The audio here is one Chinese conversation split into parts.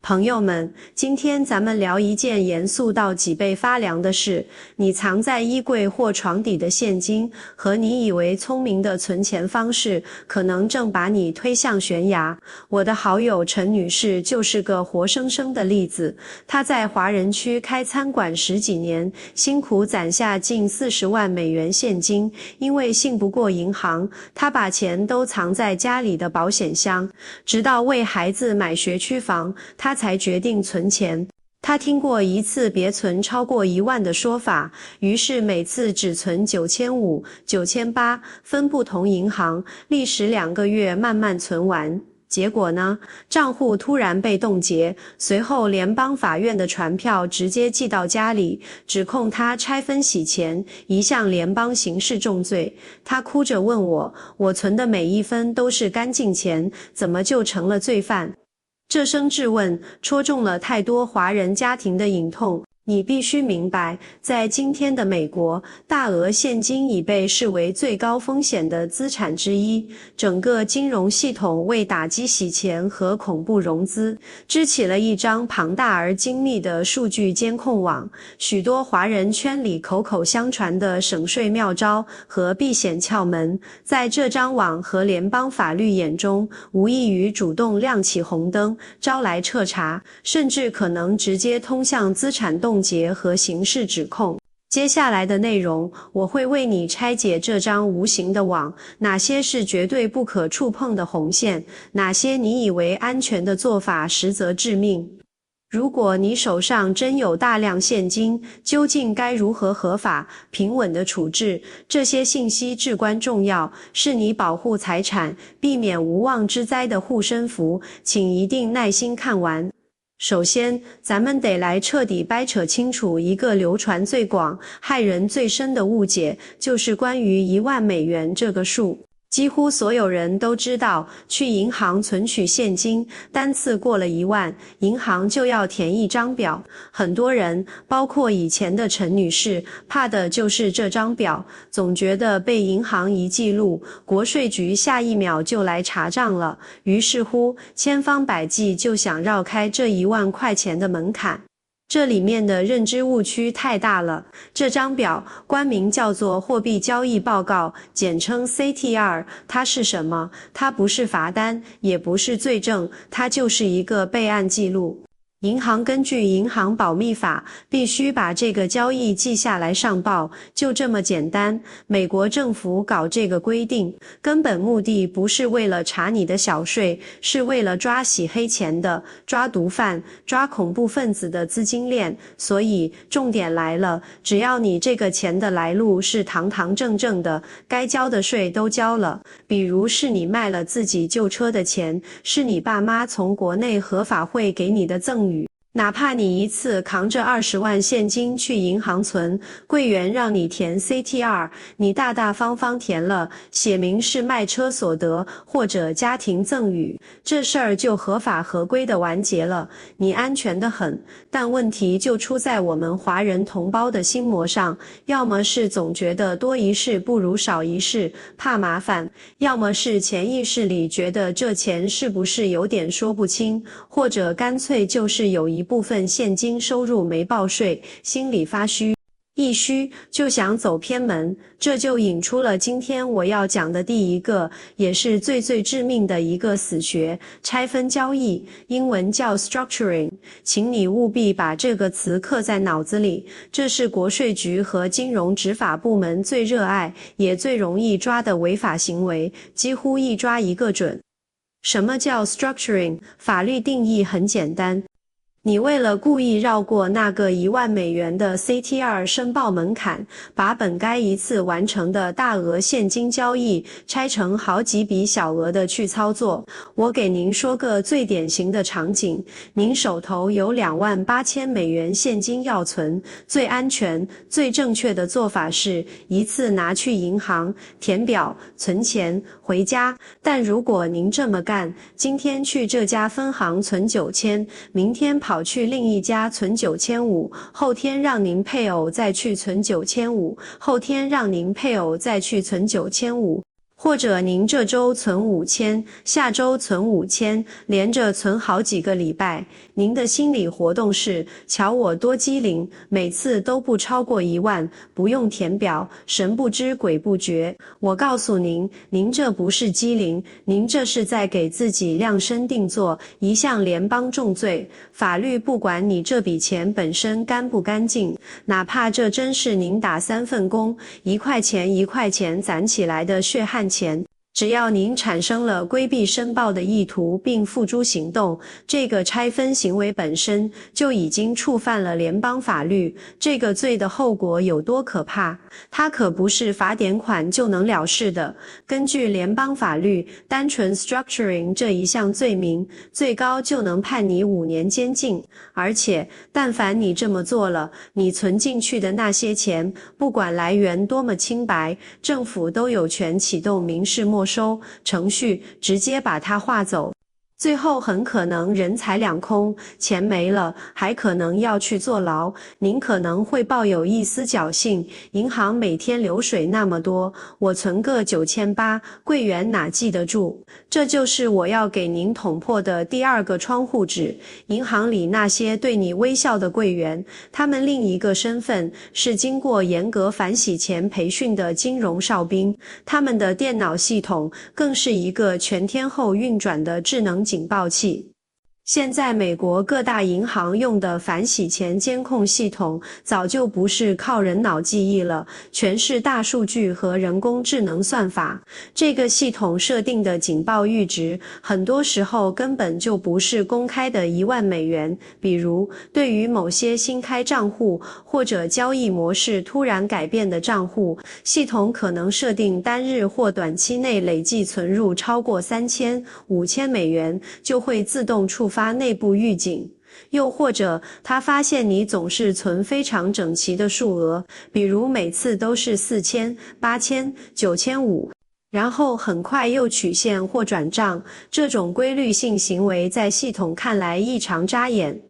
朋友们，今天咱们聊一件严肃到脊背发凉的事，你藏在衣柜或床底的现金和你以为聪明的存钱方式，可能正把你推向悬崖。我的好友陈女士就是个活生生的例子，她在华人区开餐馆10几年，辛苦攒下近40万美元现金，因为信不过银行，她把钱都藏在家里的保险箱，直到为孩子买学区房，她才决定存钱。他听过一次别存超过1万的说法，于是每次只存9500、9800，分不同银行，历时2个月慢慢存完。结果呢？账户突然被冻结，随后联邦法院的传票直接寄到家里，指控他拆分洗钱，一项联邦刑事重罪。他哭着问我存的每一分都是干净钱，怎么就成了罪犯？这声质问戳中了太多华人家庭的隐痛。你必须明白，在今天的美国，大额现金已被视为最高风险的资产之一。整个金融系统为打击洗钱和恐怖融资，支起了一张庞大而精密的数据监控网。许多华人圈里口口相传的省税妙招和避险窍门，在这张网和联邦法律眼中，无异于主动亮起红灯，招来彻查，甚至可能直接通向资产冻结和刑事指控。接下来的内容，我会为你拆解这张无形的网，哪些是绝对不可触碰的红线，哪些你以为安全的做法实则致命。如果你手上真有大量现金，究竟该如何合法、平稳地处置？这些信息至关重要，是你保护财产、避免无妄之灾的护身符，请一定耐心看完。首先，咱们得来彻底掰扯清楚一个流传最广、害人最深的误解，就是关于1万美元这个数。几乎所有人都知道，去银行存取现金，单次过了1万，银行就要填一张表。很多人，包括以前的陈女士，怕的就是这张表，总觉得被银行一记录，国税局下一秒就来查账了，于是乎，千方百计就想绕开这1万块钱的门槛。这里面的认知误区太大了。这张表官名叫做货币交易报告，简称 CTR， 它是什么？它不是罚单，也不是罪证，它就是一个备案记录。银行根据银行保密法，必须把这个交易记下来上报，就这么简单。美国政府搞这个规定，根本目的不是为了查你的小税，是为了抓洗黑钱的，抓毒贩，抓恐怖分子的资金链。所以，重点来了，只要你这个钱的来路是堂堂正正的，该交的税都交了，比如是你卖了自己旧车的钱，是你爸妈从国内合法汇给你的赠与，哪怕你一次扛着20万现金去银行存，柜员让你填 CTR， 你大大方方填了，写明是卖车所得或者家庭赠与，这事儿就合法合规的完结了，你安全得很。但问题就出在我们华人同胞的心魔上，要么是总觉得多一事不如少一事，怕麻烦，要么是潜意识里觉得这钱是不是有点说不清，或者干脆就是有一部分现金收入没报税，心里发虚，一虚就想走偏门。这就引出了今天我要讲的第一个，也是最致命的一个死穴，拆分交易，英文叫 structuring。 请你务必把这个词刻在脑子里，这是国税局和金融执法部门最热爱也最容易抓的违法行为，几乎一抓一个准。什么叫 structuring？ 法律定义很简单，你为了故意绕过那个1万美元的 CTR 申报门槛，把本该一次完成的大额现金交易拆成好几笔小额的去操作。我给您说个最典型的场景，您手头有28000美元现金要存，最安全、最正确的做法是一次拿去银行填表存钱回家。但如果您这么干，今天去这家分行存9000，明天跑去另一家存9500，后天让您配偶再去存9500，后天让您配偶再去存9500，或者您这周存5000，下周存5000，连着存好几个礼拜。您的心理活动是，瞧我多机灵，每次都不超过1万，不用填表，神不知鬼不觉。我告诉您，您这不是机灵，您这是在给自己量身定做一项联邦重罪。法律不管你这笔钱本身干不干净，哪怕这真是您打3份工，1块钱1块钱攒起来的血汗钱，只要您产生了规避申报的意图并付诸行动，这个拆分行为本身就已经触犯了联邦法律。这个罪的后果有多可怕？它可不是罚点款就能了事的。根据联邦法律，单纯 structuring 这一项罪名，最高就能判你5年监禁。而且，但凡你这么做了，你存进去的那些钱，不管来源多么清白，政府都有权启动民事没收程序，直接把它划走。最后很可能人财两空，钱没了，还可能要去坐牢。您可能会抱有一丝侥幸，银行每天流水那么多，我存个9800，柜员哪记得住？这就是我要给您捅破的第2个窗户纸。银行里那些对你微笑的柜员，他们另一个身份是经过严格反洗钱培训的金融哨兵，他们的电脑系统更是一个全天候运转的智能警报器。现在美国各大银行用的反洗钱监控系统早就不是靠人脑记忆了，全是大数据和人工智能算法。这个系统设定的警报阈值很多时候根本就不是公开的1万美元，比如对于某些新开账户或者交易模式突然改变的账户，系统可能设定单日或短期内累计存入超过3000、5000美元，就会自动触发内部预警。又或者他发现你总是存非常整齐的数额，比如每次都是4000、8000、9500，然后很快又取现或转账，这种规律性行为在系统看来异常扎眼。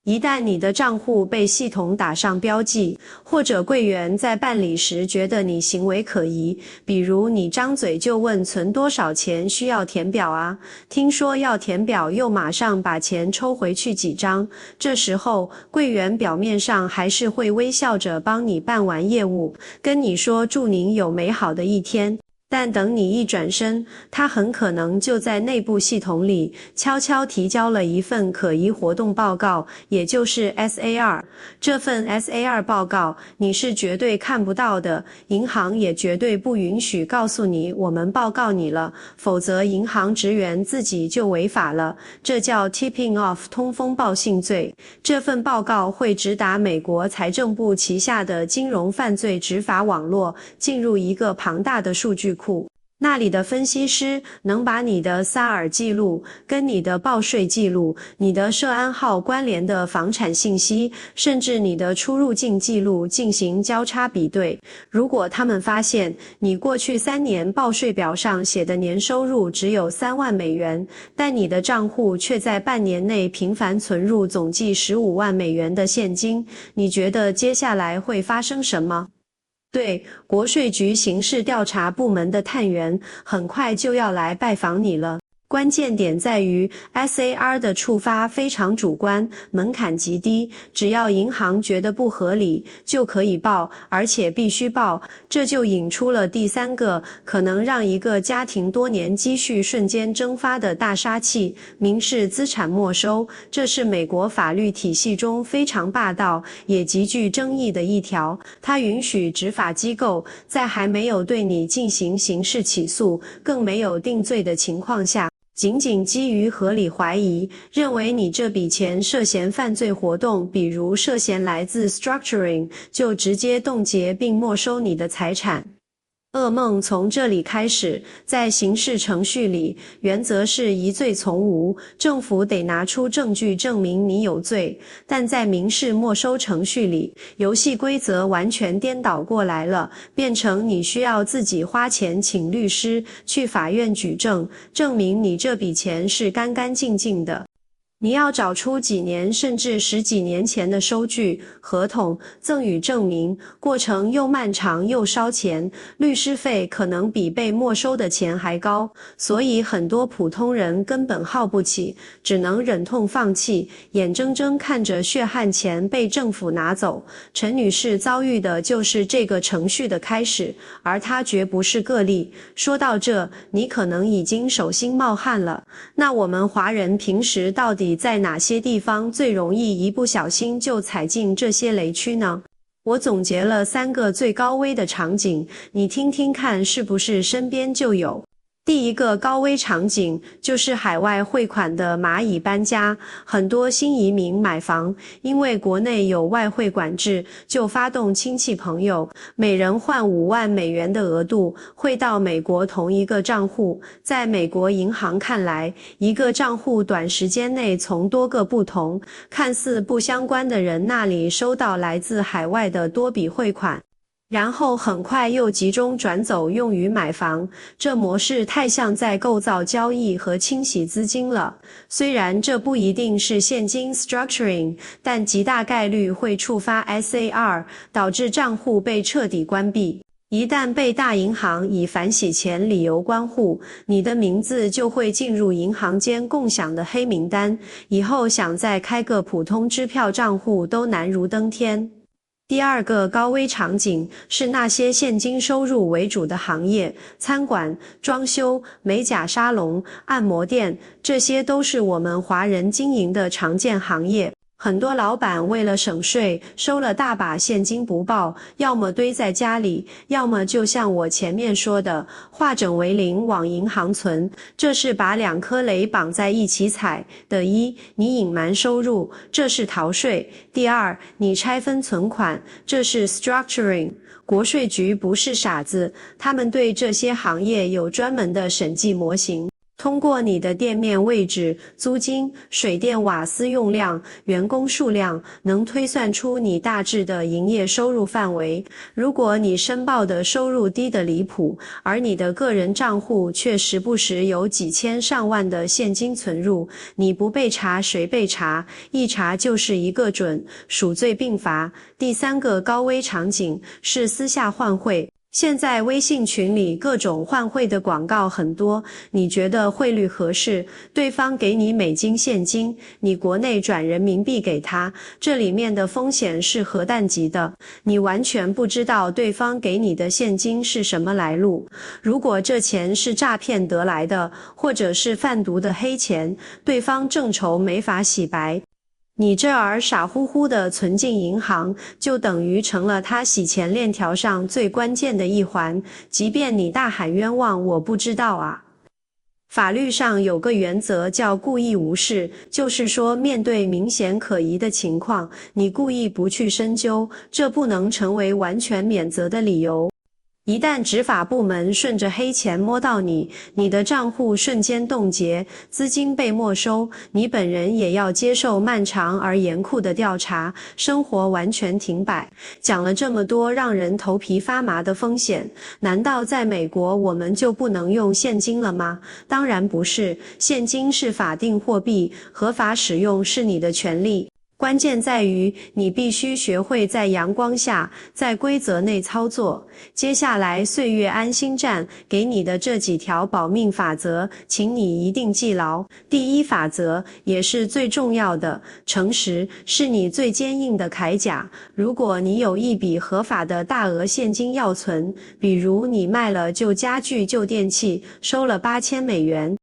一旦你的账户被系统打上标记，或者柜员在办理时觉得你行为可疑，比如你张嘴就问存多少钱需要填表啊，听说要填表又马上把钱抽回去几张，这时候柜员表面上还是会微笑着帮你办完业务，跟你说祝您有美好的一天。但等你一转身，他很可能就在内部系统里悄悄提交了一份可疑活动报告，也就是 SAR。这份 SAR 报告你是绝对看不到的，银行也绝对不允许告诉你我们报告你了，否则银行职员自己就违法了，这叫 tipping off 通风报信罪。这份报告会直达美国财政部旗下的金融犯罪执法网络，进入一个庞大的数据库，那里的分析师能把你的SAR记录跟你的报税记录、你的涉案号关联的房产信息，甚至你的出入境记录进行交叉比对。如果他们发现你过去3年报税表上写的年收入只有3万美元，但你的账户却在半年内频繁存入总计15万美元的现金，你觉得接下来会发生什么？对，国税局刑事调查部门的探员很快就要来拜访你了。关键点在于 SAR 的触发非常主观，门槛极低，只要银行觉得不合理就可以报，而且必须报。这就引出了第3个可能让一个家庭多年积蓄瞬间蒸发的大杀器——民事资产没收。这是美国法律体系中非常霸道也极具争议的一条，它允许执法机构在还没有对你进行刑事起诉，更没有定罪的情况下，仅仅基于合理怀疑，认为你这笔钱涉嫌犯罪活动，比如涉嫌来自 structuring， 就直接冻结并没收你的财产。噩梦从这里开始，在刑事程序里，原则是疑罪从无，政府得拿出证据证明你有罪。但在民事没收程序里，游戏规则完全颠倒过来了，变成你需要自己花钱请律师去法院举证，证明你这笔钱是干干净净的。你要找出几年甚至10几年前的收据、合同、赠与证明，过程又漫长又烧钱，律师费可能比被没收的钱还高，所以很多普通人根本耗不起，只能忍痛放弃，眼睁睁看着血汗钱被政府拿走。陈女士遭遇的就是这个程序的开始，而她绝不是个例。说到这，你可能已经手心冒汗了。那我们华人平时到底在哪些地方最容易一不小心就踩进这些雷区呢？我总结了3个最高危的场景，你听听看是不是身边就有。第一个高危场景就是海外汇款的蚂蚁搬家，很多新移民买房，因为国内有外汇管制，就发动亲戚朋友，每人换5万美元的额度汇到美国同一个账户。在美国银行看来，一个账户短时间内从多个不同、看似不相关的人那里收到来自海外的多笔汇款，然后很快又集中转走用于买房，这模式太像在构造交易和清洗资金了。虽然这不一定是现金 structuring， 但极大概率会触发 SAR， 导致账户被彻底关闭。一旦被大银行以反洗钱理由关户，你的名字就会进入银行间共享的黑名单，以后想再开个普通支票账户都难如登天。第二个高危场景是那些现金收入为主的行业，餐馆、装修、美甲沙龙、按摩店，这些都是我们华人经营的常见行业。很多老板为了省税，收了大把现金不报，要么堆在家里，要么就像我前面说的，化整为零往银行存。这是把2颗雷绑在一起踩的。一，你隐瞒收入，这是逃税；第二，你拆分存款，这是 structuring。国税局不是傻子，他们对这些行业有专门的审计模型。通过你的店面位置、租金、水电瓦斯用量、员工数量，能推算出你大致的营业收入范围。如果你申报的收入低得离谱，而你的个人账户却时不时有几千上万的现金存入，你不被查谁被查？一查就是一个准，数罪并罚。第3个高危场景是私下换汇。现在微信群里各种换汇的广告很多，你觉得汇率合适，对方给你美金现金，你国内转人民币给他，这里面的风险是核弹级的，你完全不知道对方给你的现金是什么来路。如果这钱是诈骗得来的，或者是贩毒的黑钱，对方正愁没法洗白。你这儿傻乎乎的存进银行，就等于成了他洗钱链条上最关键的一环，即便你大喊冤枉，我不知道啊。法律上有个原则叫故意无视，就是说面对明显可疑的情况，你故意不去深究，这不能成为完全免责的理由。一旦执法部门顺着黑钱摸到你，你的账户瞬间冻结，资金被没收，你本人也要接受漫长而严酷的调查，生活完全停摆。讲了这么多让人头皮发麻的风险，难道在美国我们就不能用现金了吗？当然不是，现金是法定货币，合法使用是你的权利。关键在于你必须学会在阳光下，在规则内操作。接下来岁月安心站给你的这几条保命法则，请你一定记牢。第1法则，也是最重要的，诚实是你最坚硬的铠甲。如果你有一笔合法的大额现金要存，比如你卖了旧家具旧电器，收了8000美元，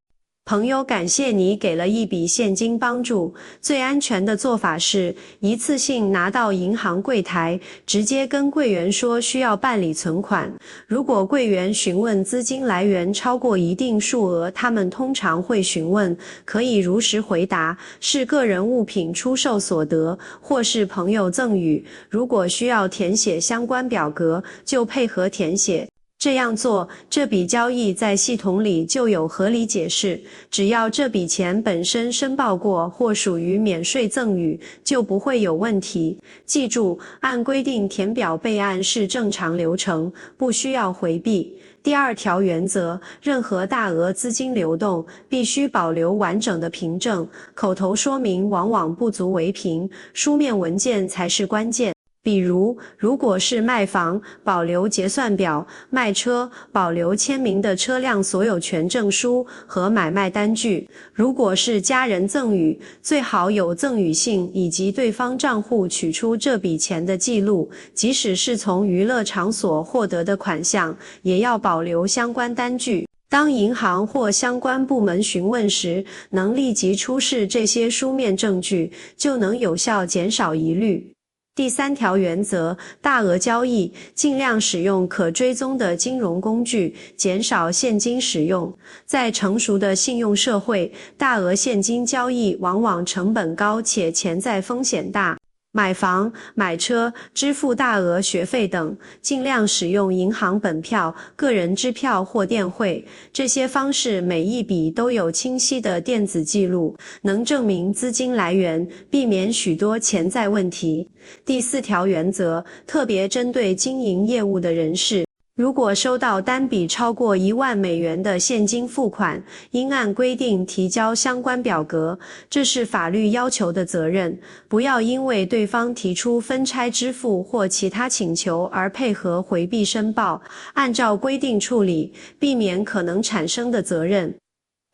朋友感谢你给了一笔现金帮助，最安全的做法是一次性拿到银行柜台，直接跟柜员说需要办理存款。如果柜员询问资金来源超过一定数额，他们通常会询问，可以如实回答，是个人物品出售所得，或是朋友赠与。如果需要填写相关表格，就配合填写。这样做，这笔交易在系统里就有合理解释，只要这笔钱本身申报过或属于免税赠与，就不会有问题。记住，按规定填表备案是正常流程，不需要回避。第二条原则，任何大额资金流动必须保留完整的凭证，口头说明往往不足为凭，书面文件才是关键。比如，如果是卖房，保留结算表；卖车，保留签名的车辆所有权证书和买卖单据。如果是家人赠与，最好有赠与信以及对方账户取出这笔钱的记录，即使是从娱乐场所获得的款项，也要保留相关单据。当银行或相关部门询问时，能立即出示这些书面证据，就能有效减少疑虑。第三条原则，大额交易尽量使用可追踪的金融工具，减少现金使用。在成熟的信用社会，大额现金交易往往成本高且潜在风险大。买房、买车、支付大额学费等，尽量使用银行本票、个人支票或电汇。这些方式每一笔都有清晰的电子记录，能证明资金来源，避免许多潜在问题。第四条原则，特别针对经营业务的人士，如果收到单笔超过1万美元的现金付款，应按规定提交相关表格，这是法律要求的责任。不要因为对方提出分拆支付或其他请求而配合回避申报，按照规定处理，避免可能产生的责任。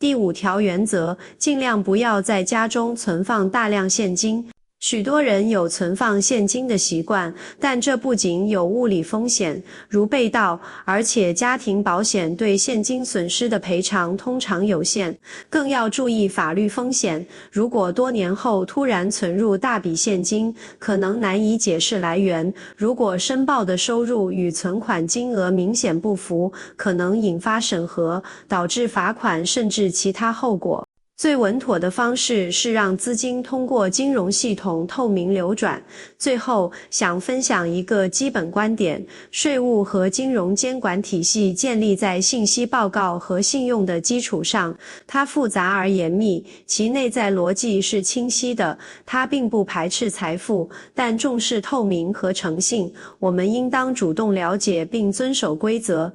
第五条原则，尽量不要在家中存放大量现金。许多人有存放现金的习惯，但这不仅有物理风险，如被盗，而且家庭保险对现金损失的赔偿通常有限，更要注意法律风险。如果多年后突然存入大笔现金，可能难以解释来源，如果申报的收入与存款金额明显不符，可能引发审核，导致罚款甚至其他后果。最稳妥的方式是让资金通过金融系统透明流转。最后，想分享一个基本观点：税务和金融监管体系建立在信息报告和信用的基础上，它复杂而严密，其内在逻辑是清晰的。它并不排斥财富，但重视透明和诚信。我们应当主动了解并遵守规则。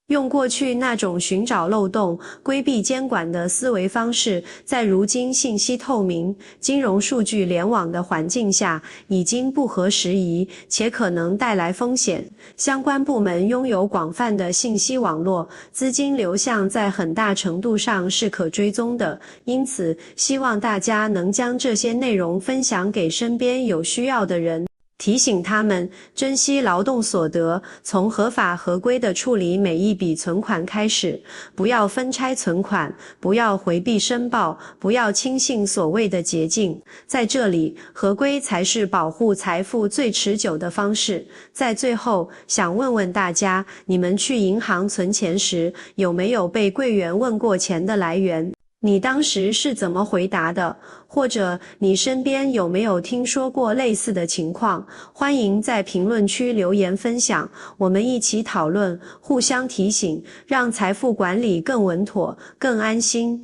用过去那种寻找漏洞、规避监管的思维方式，在如今信息透明、金融数据联网的环境下，已经不合时宜，且可能带来风险。相关部门拥有广泛的信息网络，资金流向在很大程度上是可追踪的，因此，希望大家能将这些内容分享给身边有需要的人。提醒他们珍惜劳动所得，从合法合规的处理每一笔存款开始，不要分拆存款，不要回避申报，不要轻信所谓的捷径。在这里，合规才是保护财富最持久的方式。在最后，想问问大家，你们去银行存钱时，有没有被柜员问过钱的来源？你当时是怎么回答的？或者你身边有没有听说过类似的情况？欢迎在评论区留言分享，我们一起讨论，互相提醒，让财富管理更稳妥、更安心。